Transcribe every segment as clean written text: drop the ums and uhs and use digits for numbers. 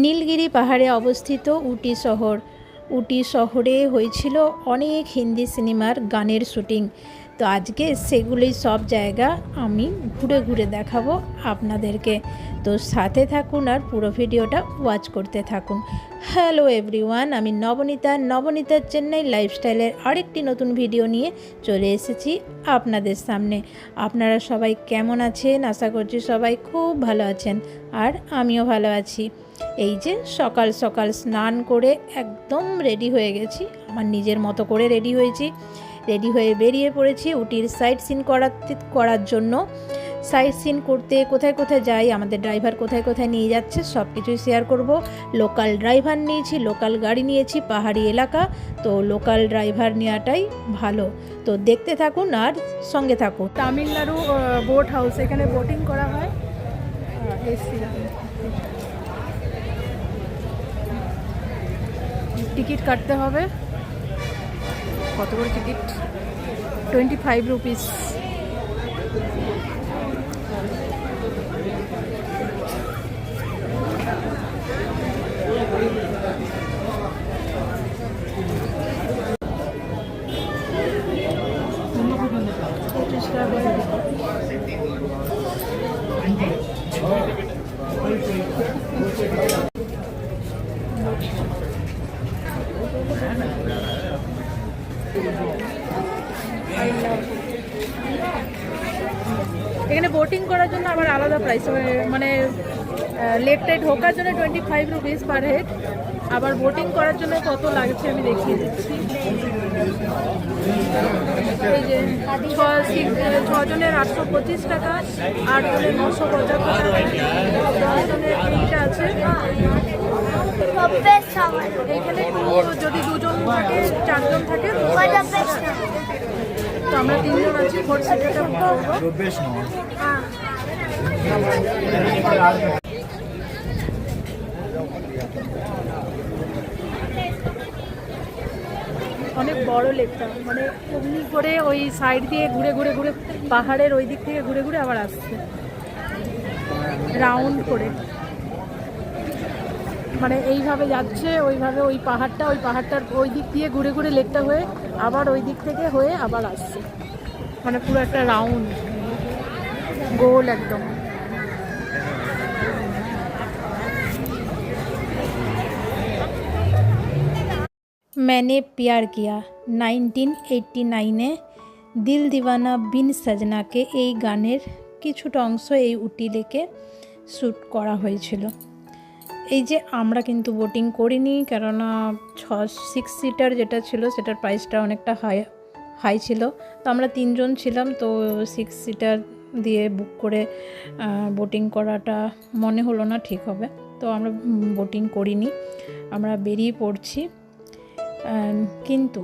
নীলগিরি পাহাড়ে অবস্থিত উটি শহর। উটি শহরে হয়েছিল অনেক হিন্দি সিনেমার গানের শুটিং। তো আজকে সেগুলি সব জায়গা আমি ঘুরে ঘুরে দেখাবো আপনাদেরকে। তো সাথে থাকুন আর পুরো ভিডিওটা ওয়াচ করতে থাকুন। হ্যালো এভরিওয়ান, আমি নবনীতার চেন্নাই লাইফস্টাইলের আরেকটি নতুন ভিডিও নিয়ে চলে এসেছি আপনাদের সামনে। আপনারা সবাই কেমন আছেন? আশা করছি সবাই খুব ভালো আছেন, আর আমিও ভালো আছি। এই যে সকাল সকাল স্নান করে একদম রেডি হয়ে গেছি, আমার নিজের মতো করে রেডি হয়েছি। রেডি হয়ে বেরিয়ে পড়েছি উটির সাইট সিন করার জন্য। সাইট সিন করতে কোথায় কোথায় যাই, আমাদের ড্রাইভার কোথায় কোথায় নিয়ে যাচ্ছে সব কিছুই শেয়ার করব। লোকাল ড্রাইভার নিয়েছি, লোকাল গাড়ি নিয়েছি, পাহাড়ি এলাকা, তো লোকাল ড্রাইভার নেওয়াটাই ভালো। তো দেখতে থাকুন আর সঙ্গে থাকুন। তামিলনাড়ু বোট হাউস, এখানে বোটিং করা হয়। টিকিট কাটতে হবে। কত করে টিকিট? 25 রুপিস। এখানে বোটিং করার জন্য আবার আলাদা প্রাইস, মানে লেক টাইড ঢোকার জন্য 25 রুপিস পার হেড। আবার বোটিং করার জন্য কত লাগছে আমি দেখিয়ে দিচ্ছি। এই যে 6 জনের 825 টাকা, 8 জনের 975 টাকা, 10 জনের এইটা আছে। এইখানে যদি 2 জন থাকে, 4 জন থাকে, তো আমরা 3 জন আছি। 4 সিটারটা বুক করবো। অনেক বড় লেকটা, মানে এমনি করে ওই সাইড দিয়ে ঘুরে ঘুরে ঘুরে পাহাড়ের ওই দিক থেকে ঘুরে ঘুরে আবার আসছে রাউন্ড করে, মানে এইভাবে যাচ্ছে, ওইভাবে ওই পাহাড়টার ওই দিক দিয়ে ঘুরে ঘুরে লেকটা হয়ে আবার ওই দিক থেকে হয়ে আবার আসছে, মানে পুরো একটা রাউন্ড গোল একদম। मैंने प्यार किया 1989-এ দিল দিওয়ানা বিন সাজনাকে এই গানের কিছুটা অংশ এই উটি লেকে শ্যুট করা হয়েছিল। এই যে আমরা কিন্তু বোটিং করিনি, কেননা 6 সিটার যেটা ছিল সেটার প্রাইসটা অনেকটা হাই ছিল। তো আমরা 3 জন ছিলাম, তো 6 সিটার দিয়ে বুক করে বোটিং করাটা মনে হলো না ঠিক হবে, তো আমরা বোটিং করিনি, আমরা বেরিয়ে পড়ছি। কিন্তু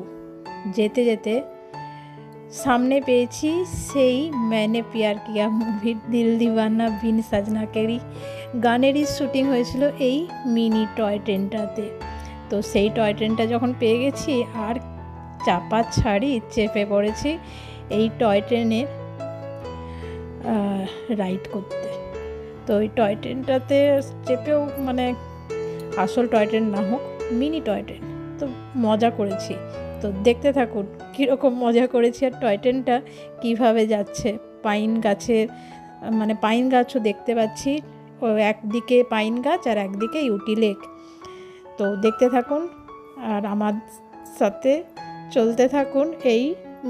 যেতে যেতে সামনে পেয়েছি সেই मैंने प्यार किया মুভির দিল দিওয়ানা বিন সাজনাকেরই গানেরই শ্যুটিং হয়েছিল এই মিনি টয় ট্রেনটাতে। তো সেই টয় ট্রেনটা যখন পেয়ে গেছি আর চাপা ছাড়ি চেপে পড়েছি এই টয় ট্রেনের রাইড করতে। তো ওই টয় ট্রেনটাতে চেপেও, মানে আসল টয় ট্রেন না হোক, মিনি টয় ট্রেন, তো মজা করেছি। তো দেখতে থাকুন কীরকম মজা করেছি আর টয় ট্রেনটা কীভাবে যাচ্ছে। পাইন গাছের, মানে পাইন গাছও দেখতে পাচ্ছি, ও একদিকে পাইন গাছ আর একদিকে উটি লেক। তো দেখতে থাকুন আর আমার সাথে চলতে থাকুন এই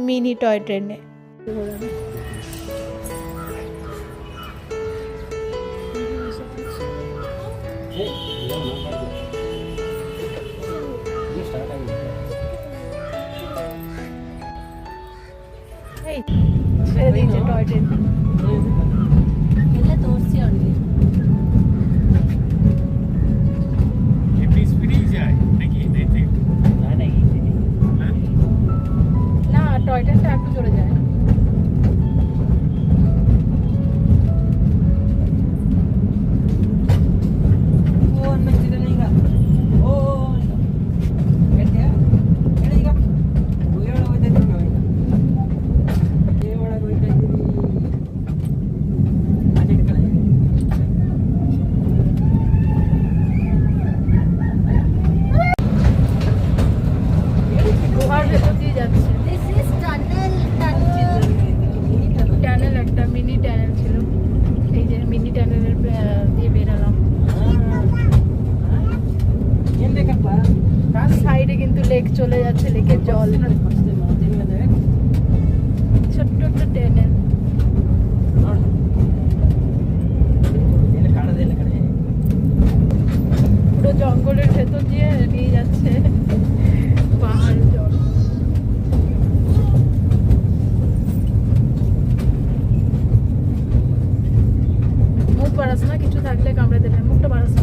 মিনি টয় ট্রেনে। ছেড়ে দিয়েছে টয় ট্রেন। না, টয় ট্রেনটা একটু চলে যায়। লেক চলে যাচ্ছে, লেকের জল। ছোট্ট একটা ট্রেনের পুরো জঙ্গলের ভেতর দিয়ে নিয়ে যাচ্ছে পাহাড় জল। মুখ বাড়াস না, কিছু থাকলে কামড়ে দেবে, মুখটা বাড়াস না।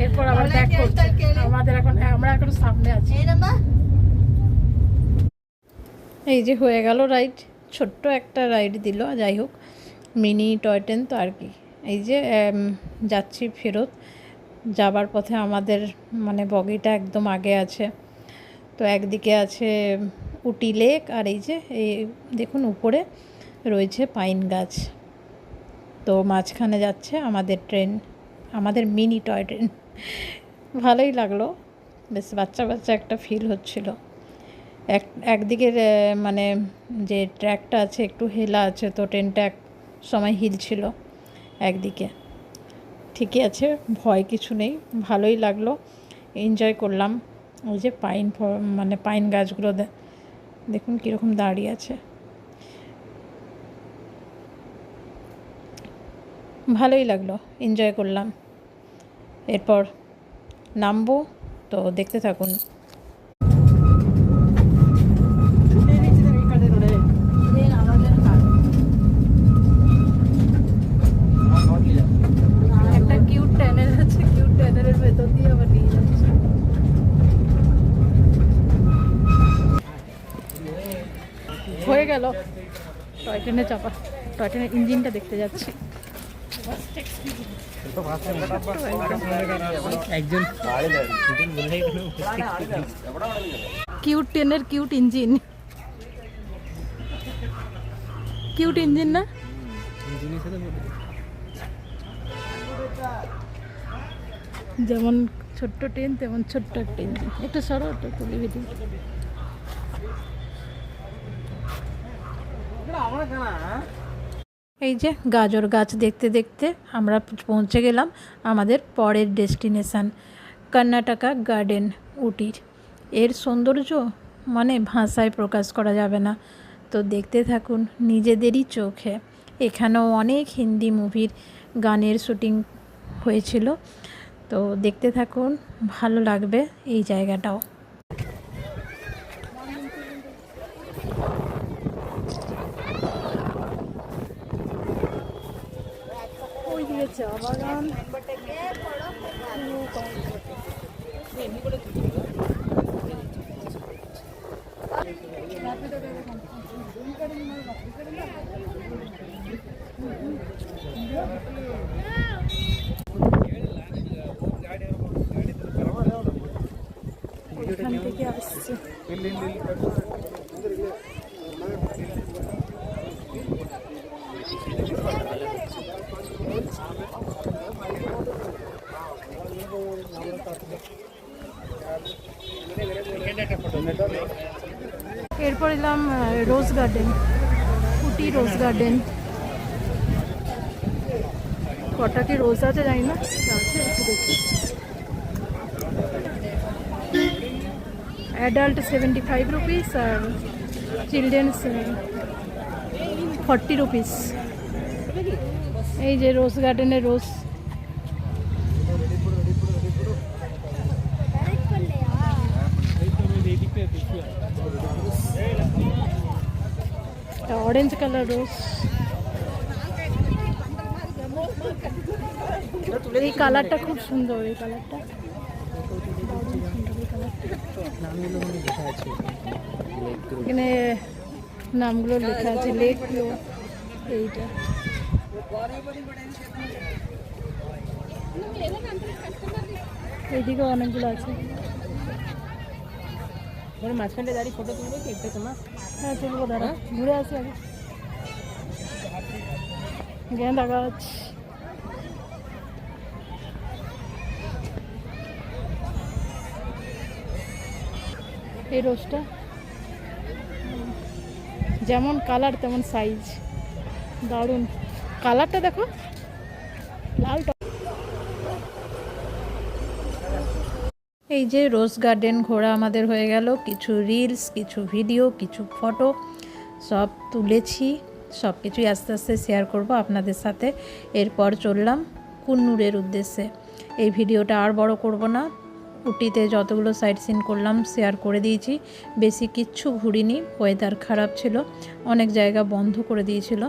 এরপর আবার ব্যাক করতে আমাদের এখন, আমরা এখন সামনে আছি। এই যে হয়ে গেল রাইড, ছোট্ট একটা রাইড দিল, যাই হোক মিনি টয় ট্রেন তো আর কি। এই যে যাচ্ছি ফেরত, যাবার পথে আমাদের মানে বগিটা একদম আগে আছে। তো একদিকে আছে উটি লেক, আর এই যে এই দেখুন উপরে রয়েছে পাইন গাছ। তো মাঝখানে যাচ্ছে আমাদের ট্রেন, আমাদের মিনি টয় ট্রেন। ভালোই লাগলো, বেশ বাচ্চা বাচ্চা একটা ফিল হচ্ছিল। একদিকের মানে যে ট্র্যাকটা আছে একটু হেলা আছে, তো ট্রেনটা এক সময় হিল ছিল একদিকে। ঠিকই আছে, ভয় কিছু নেই, ভালোই লাগলো, এনজয় করলাম। ওই যে মানে পাইন গাছগুলো দেখুন কীরকম দাঁড়িয়ে আছে, ভালোই লাগলো, এনজয় করলাম। এরপর নামবো, তো দেখতে থাকুন। একটা কিউট ট্যানেল আছে, কিউট ট্যানেলের ভেতর দিয়ে আবার নিয়ে যাচ্ছে। হয়ে গেল টয় ট্রেনে চাপা, টয় ট্রেনের ইঞ্জিনটা দেখতে যাচ্ছি। কিউট ট্রেনের কিউট ইঞ্জিন, কিউট ইঞ্জিন না? যেমন ছোট্ট ট্রেন তেমন ছোট্ট একটা ইঞ্জিন। একটা সরো, একটা তুলে ভিডিও। এই যে গাজর গাছ দেখতে দেখতে আমরা পৌঁছে গেলাম আমাদের পরের ডেস্টিনেশান, কর্ণাটকা গার্ডেন উটির। এর সৌন্দর্য মানে ভাষায় প্রকাশ করা যাবে না, তো দেখতে থাকুন নিজেদেরই চোখে। এখানেও অনেক হিন্দি মুভির গানের শুটিং হয়েছিল, তো দেখতে থাকুন, ভালো লাগবে এই জায়গাটাও। চা বাগান, ওইখান থেকে আসছে। এরপর এলাম রোজ গার্ডেন, উটি রোজ গার্ডেন। কটা কি রোজ আছে জানি না, আছে একটু দেখি। অ্যাডাল্ট 75 রুপিস আর চিলড্রেন্স 40 রুপিস। এই যে রোজ গার্ডেনের রোজ। অরেঞ্জ কালার রোজ, এই কালারটা খুব সুন্দর, এই কালারটা এখানে নামগুলো লেখা আছে, লেক ভিউ এইটা। এইদিকে অনেকগুলো আছে। মাঝখানে দাঁড়িয়ে ফটো তুলবে কি একটা তোমার? হ্যাঁ তুলবো, দাঁড়া ঘুরে আসি আগে। গেঁদা গাছ, এই রোজটা যেমন কালার তেমন সাইজ, দারুণ কালারটা দেখো, লাল। এই যে রোজ গার্ডেন ঘোরা আমাদের হয়ে গেল, কিছু রিলস, কিছু ভিডিও, কিছু ফটো সব তুলেছি, সব কিছুই আস্তে আস্তে শেয়ার করব আপনাদের সাথে। এরপর চললাম কুন্নুরের উদ্দেশ্যে। এই ভিডিওটা আর বড় করব না, উটিতে যতগুলো সাইট সিন করলাম শেয়ার করে দিয়েছি, বেশি কিচ্ছু ঘুরিনি। ওয়েদার খারাপ ছিল, অনেক জায়গা বন্ধ করে দিয়েছিল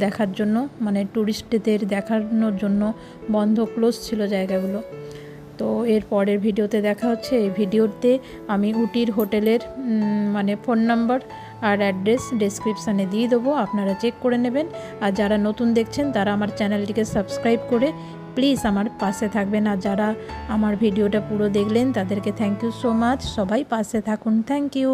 দেখার জন্য, মানে ট্যুরিস্টদের দেখানোর জন্য বন্ধ, ক্লোজ ছিল জায়গাগুলো। তো এর পরের ভিডিওতে দেখা হচ্ছে। এই ভিডিওতে আমি উটির হোটেলের মানে ফোন নাম্বার আর অ্যাড্রেস ডেসক্রিপশানে দিয়ে দেবো, আপনারা চেক করে নেবেন। আর যারা নতুন দেখছেন তারা আমার চ্যানেলটিকে সাবস্ক্রাইব করে প্লিজ আমার পাশে থাকবেন। আর যারা আমার ভিডিওটা পুরো দেখলেন তাদেরকে থ্যাংক ইউ সো মাচ। সবাই পাশে থাকুন, থ্যাংক ইউ।